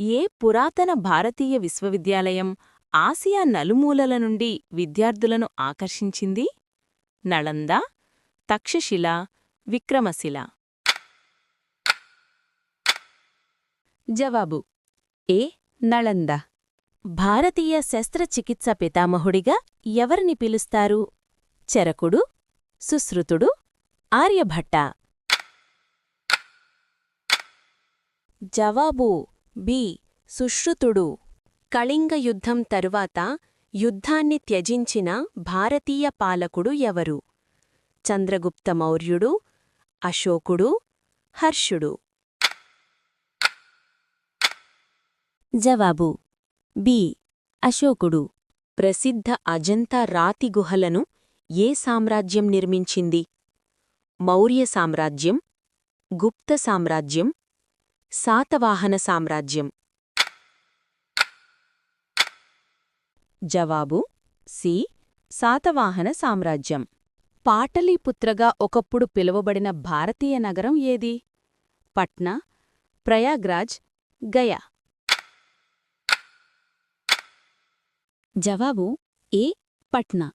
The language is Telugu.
ఏ పురాతన భారతీయ విశ్వవిద్యాలయం ఆసియా నలుమూలల నుండి విద్యార్థులను ఆకర్షించింది? నళంద, తక్షశిల, విక్రమశిల. జవాబు ఏ. నళంద. భారతీయ శస్త్రచికిత్స పితామహుడిగా ఎవరిని పిలుస్తారు? చరకుడు, సుశ్రుతుడు, ఆర్యభట్ట. జవాబు బి. సుశ్రుతుడు. కళింగ యుద్ధం తరువాత యుద్ధాన్ని త్యజించిన భారతీయ పాలకుడు ఎవరు? చంద్రగుప్త మౌర్యుడు, అశోకుడు, హర్షుడు. జవాబు బి. అశోకుడు. ప్రసిద్ధ అజంతా రాతి గుహలను ఏ సామ్రాజ్యం నిర్మించింది? మౌర్య సామ్రాజ్యం, గుప్త సామ్రాజ్యం, శాతవాహన సామ్రాజ్యం. జవాబు సి. శాతవాహన సామ్రాజ్యం. పాటలీపుత్రగా ఒకప్పుడు పిలువబడిన భారతీయ నగరం ఏది? పట్నా, ప్రయాగ్రాజ్, గయా. జవాబు ఏ. పట్నా.